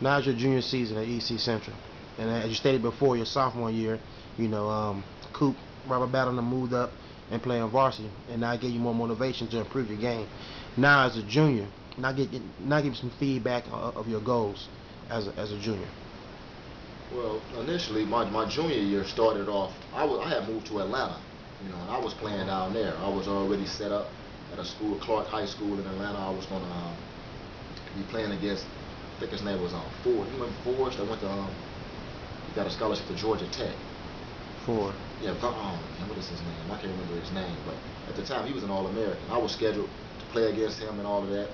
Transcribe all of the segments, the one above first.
Now it's your junior season at EC Central, and as you stated before, your sophomore year, you know, Coop, Robert Battle moved up and playing varsity, and now gave you more motivation to improve your game. Now as a junior, now give you some feedback of your goals as a junior. Well, initially, my junior year started off. I had moved to Atlanta, and I was playing down there. I was already set up at a school, Clark High School in Atlanta. I was gonna be playing against. I think his name was Ford. You remember Forrest? I went to he got a scholarship to Georgia Tech. Ford. Yeah, what is his name? I can't remember his name, but at the time he was an All-American. I was scheduled to play against him and all of that.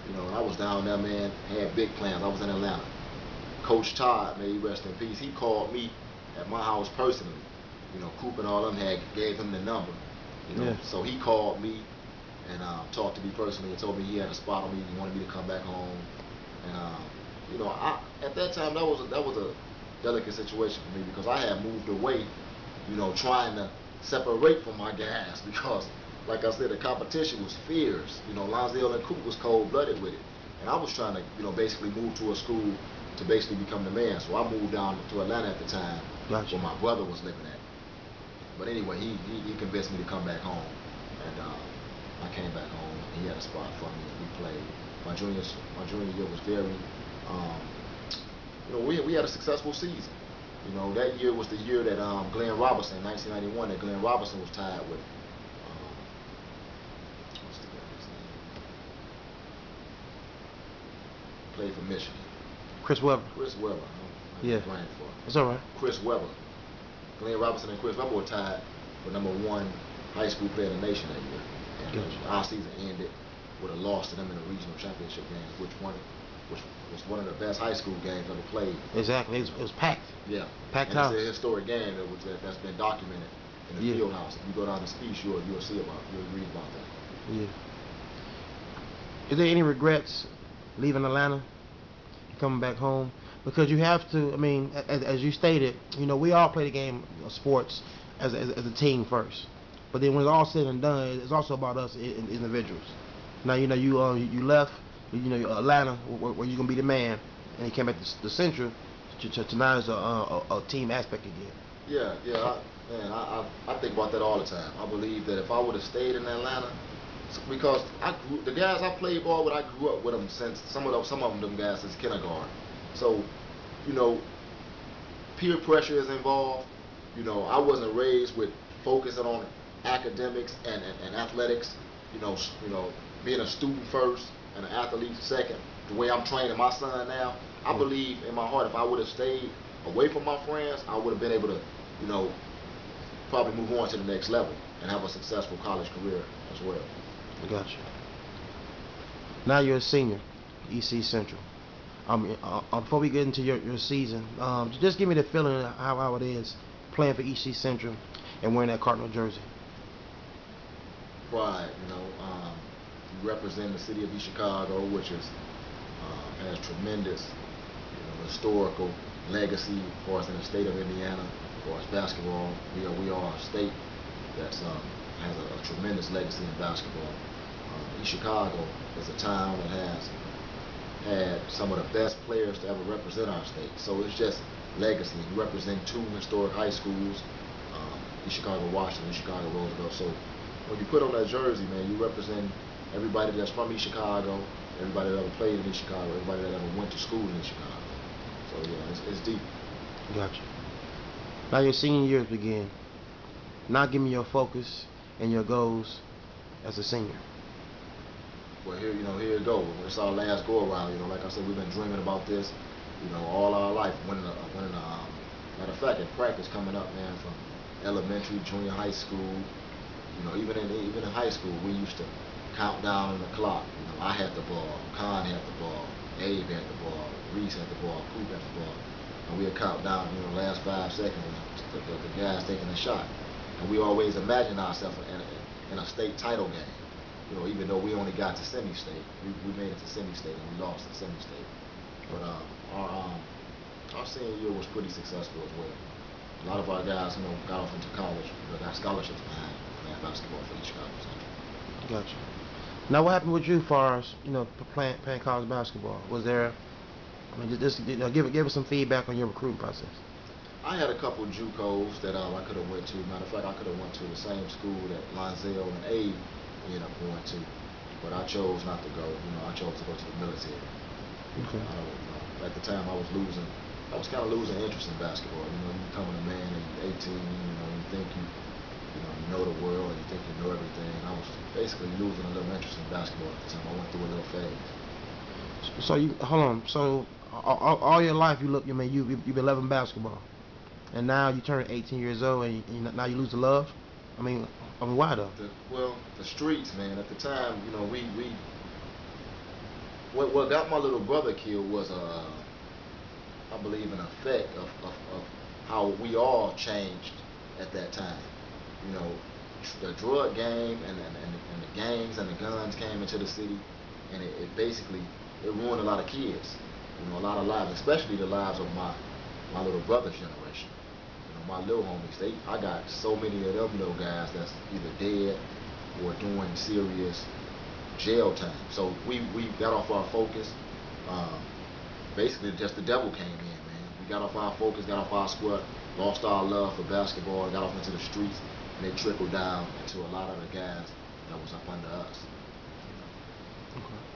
And I was down there, man. Had big plans. I was in Atlanta. Coach Todd, may he rest in peace, he called me at my house personally. Coop and all them had gave him the number. Yeah. So he called me and talked to me personally and told me he had a spot on me. He wanted me to come back home. And at that time that was a delicate situation for me because I had moved away, trying to separate from my guys because, like I said, the competition was fierce. Lonsdale and Coop was cold-blooded with it, and I was trying to, basically move to a school to basically become the man. So I moved down to Atlanta at the time, Gotcha. where my brother was living at. But anyway, he convinced me to come back home, and I came back home. He had a spot for me, and we played. My junior year was very, we had a successful season. That year was the year that Glenn Robinson, 1991, that Glenn Robinson was tied with. What's the guy's name? Played for Michigan. Chris Webber. Chris Webber. Yeah. Brain for That's all right. Chris Webber. Glenn Robinson and Chris Webber were tied for #1 high school player in the nation that year. And Gotcha. our season ended with a loss to them in the regional championship game, which was one of the best high school games ever played. Exactly. It was packed. Yeah. Packed and house. It's a historic game that's been documented in the Yeah. field house. If you go down to Speech, you'll see you'll read about that. Yeah. Is there any regrets leaving Atlanta, coming back home? Because you have to. I mean, as you stated, we all play the game of sports as a team first. But then when it's all said and done, it's also about us individuals. Now you left, Atlanta where you're gonna be the man, and you came back to Central. To now is a team aspect again. Yeah. I think about that all the time. I believe that if I would have stayed in Atlanta, because the guys I played ball with, I grew up with them since some of them guys since kindergarten. So, peer pressure is involved. I wasn't raised with focusing on academics and athletics. Being a student first and an athlete second. The way I'm training my son now, I believe in my heart if I would have stayed away from my friends, I would have been able to, probably move on to the next level and have a successful college career as well. I got you. Now you're a senior, EC Central. Before we get into your season, just give me the feeling of how it is playing for EC Central and wearing that Cardinal jersey. Pride, you represent the city of East Chicago, which has tremendous, historical legacy for us in the state of Indiana. For us basketball, we are a state that has a tremendous legacy in basketball. East Chicago is a town that has had some of the best players to ever represent our state. So it's just legacy. You represent 2 historic high schools, East Chicago Washington, East Chicago Roosevelt. So when you put on that jersey, man, you represent everybody that's from East Chicago, everybody that ever played in East Chicago, everybody that ever went to school in East Chicago. So yeah, it's deep. Gotcha. Now your senior years begin. Now give me your focus and your goals as a senior. Well, here it goes. It's our last go around. Like I said, we've been dreaming about this, all our life. Matter of fact, at practice coming up, man, from elementary, junior high school, even in high school, we used to count down on the clock. I had the ball, Khan had the ball, Abe had the ball, Reese had the ball, Coop had the ball, and we'd count down, last 5 seconds, the guys taking a shot, and we always imagined ourselves in a state title game. Even though we only got to semi-state, we made it to semi-state and we lost to semi-state. But our senior year was pretty successful as well. A lot of our guys, got off into college, got scholarships behind playing basketball for East Chicago Central. Gotcha. Now what happened with you as far as playing college basketball? Was there I mean, just give us some feedback on your recruiting process. I had a couple JUCOs that I could have went to. Matter of fact, I could have went to the same school that Lonzel and Abe ended up going to, but I chose not to go. You know, I chose to go to the military. Okay. At the time, I was losing. I was kind of losing interest in basketball. You know, you becoming a man and you're 18. You know, you think you know the world, and you think you know everything. I was basically losing a little interest in basketball at the time. I went through a little phase. So you hold on. So all your life you've been loving basketball, and now you turn 18 years old and now you lose the love. I mean why though? The streets, man. At the time, you know, what got my little brother killed was I believe an effect of how we all changed at that time. You know, the drug game and the gangs and the guns came into the city, and it basically it ruined a lot of kids. You know, a lot of lives, especially the lives of my little brother's generation. You know, my little homies. I got so many of them little guys that's either dead or doing serious jail time. So we got off our focus. Um, Basically, just the devil came in, man. We got off our focus, got off our squad, lost our love for basketball, got off into the streets, and it trickled down into a lot of the guys that was up under us. Okay.